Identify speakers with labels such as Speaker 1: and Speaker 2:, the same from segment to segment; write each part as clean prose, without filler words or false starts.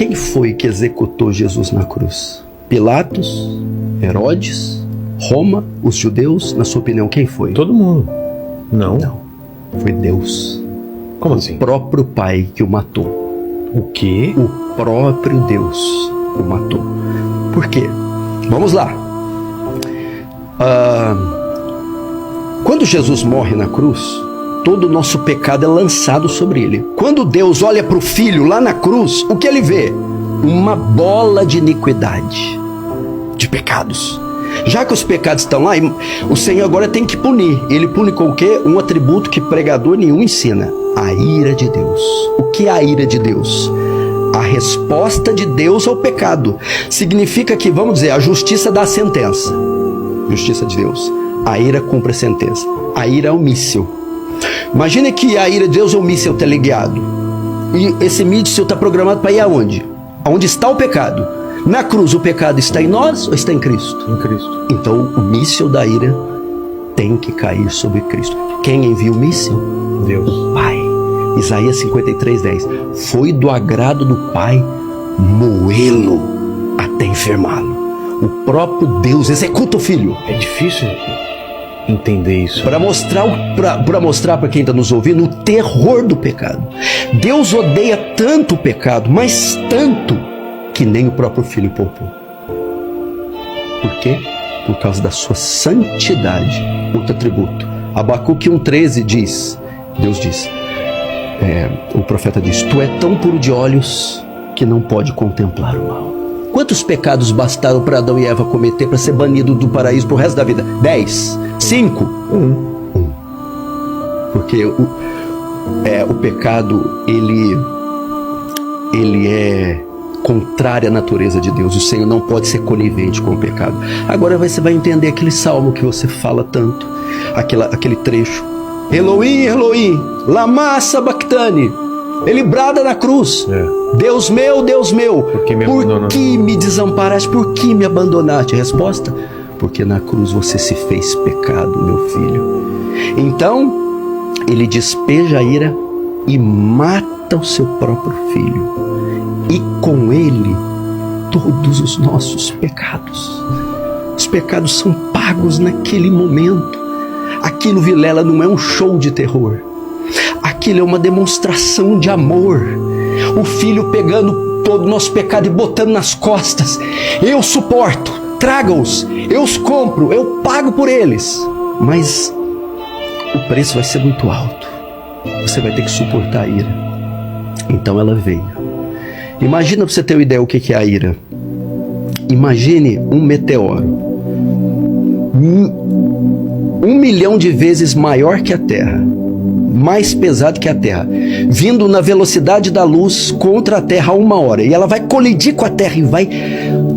Speaker 1: quem foi que executou Jesus na cruz? Pilatos? Herodes? Roma? Os judeus? Na sua opinião, quem foi?
Speaker 2: Todo mundo. Não.
Speaker 1: Não. Foi Deus.
Speaker 2: Como assim?
Speaker 1: O próprio Pai que o matou.
Speaker 2: O quê?
Speaker 1: O próprio Deus o matou. Por quê? Vamos lá. Quando Jesus morre na cruz, todo o nosso pecado é lançado sobre ele. Quando Deus olha para o Filho lá na cruz, o que ele vê? Uma bola de iniquidade, de pecados. Já que os pecados estão lá, o Senhor agora tem que punir. Ele pune com o quê? Um atributo que pregador nenhum ensina: a ira de Deus. O que é a ira de Deus? A resposta de Deus ao pecado. Significa que, vamos dizer, a justiça dá a sentença. Justiça de Deus. A ira cumpre a sentença. A ira é o míssil. Imagine que a ira de Deus é o míssil teleguiado. E esse míssil está programado para ir aonde? Aonde está o pecado. Na cruz, o pecado está em nós ou está em Cristo?
Speaker 2: Em Cristo.
Speaker 1: Então, o míssil da ira tem que cair sobre Cristo. Quem envia o míssil?
Speaker 2: Deus.
Speaker 1: O Pai. Isaías 53:10. Foi do agrado do Pai moê-lo até enfermá-lo. O próprio Deus executa o Filho.
Speaker 2: É difícil entender isso.
Speaker 1: Para mostrar para quem está nos ouvindo o terror do pecado. Deus odeia tanto o pecado, mas tanto, que nem o próprio Filho poupou. Por quê? Por causa da sua santidade. Outro atributo. Abacuque 1:13 diz, Deus diz, o profeta diz: tu é tão puro de olhos que não pode contemplar o mal. Quantos pecados bastaram para Adão e Eva cometer para ser banido do paraíso pro resto da vida? 10? 5? 1. Porque o pecado, ele é contrário à natureza de Deus. O Senhor não pode ser conivente com o pecado. Agora você vai entender aquele salmo que você fala tanto, aquele trecho: Elohim, Elohim, lama sabachthani. Ele brada na cruz: Deus meu, por que me desamparaste? Por que me abandonaste? Resposta: porque na cruz você se fez pecado, meu filho. Então ele despeja a ira e mata o seu próprio filho, e com ele todos os nossos pecados. Os pecados são pagos naquele momento. Aquilo, Vilela, não é um show de terror. Aquilo é uma demonstração de amor. O Filho pegando todo o nosso pecado e botando nas costas. Eu suporto, traga-os, eu os compro, eu pago por eles. Mas o preço vai ser muito alto. Você vai ter que suportar a ira. Então ela veio. Imagina, para você ter uma ideia o que é a ira. Imagine um meteoro 1 milhão de vezes maior que a Terra, mais pesado que a Terra, vindo na velocidade da luz contra a Terra a 1 hora, e ela vai colidir com a Terra e vai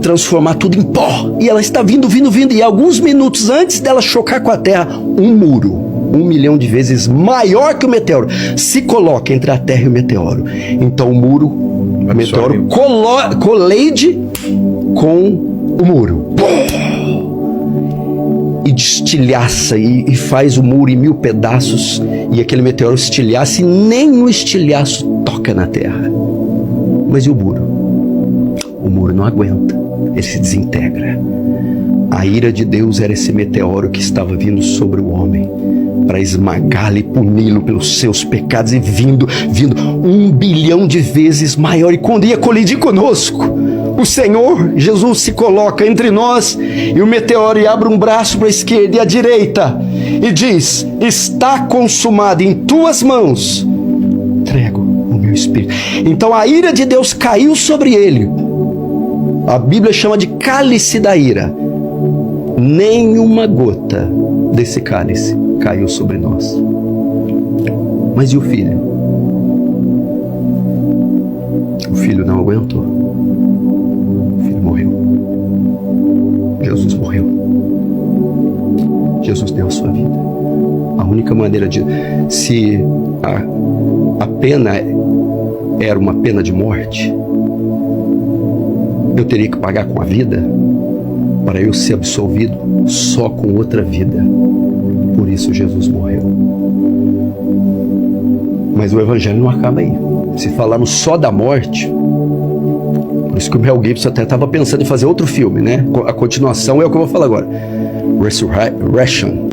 Speaker 1: transformar tudo em pó, e ela está vindo, e alguns minutos antes dela chocar com a Terra, um muro 1 milhão de vezes maior que o meteoro se coloca entre a Terra e o meteoro. Então o muro, o meteoro colide com o muro e destilhaça e faz o muro em 1000 pedaços, e aquele meteoro estilhaça e nem o estilhaço toca na Terra. Mas e o muro? O muro não aguenta, ele se desintegra. A ira de Deus era esse meteoro que estava vindo sobre o homem para esmagá-lo e puni-lo pelos seus pecados, e vindo 1 bilhão de vezes maior. E quando ia colidir conosco, o Senhor Jesus se coloca entre nós e o meteoro abre um braço para a esquerda e a direita e diz: está consumado, em tuas mãos entrego o meu espírito. Então a ira de Deus caiu sobre ele. A Bíblia chama de cálice da ira. Nenhuma gota desse cálice caiu sobre nós. Mas e o filho? O filho não aguentou. O filho morreu. Jesus morreu. Jesus deu a sua vida. A única maneira de... Se a pena era uma pena de morte, eu teria que pagar com a vida para eu ser absolvido só com outra vida. Por isso Jesus morreu. Mas o evangelho não acaba aí. Se falarmos só da morte, isso que o Mel Gibson até estava pensando em fazer outro filme, né? A continuação é o que eu vou falar agora. Resurrection.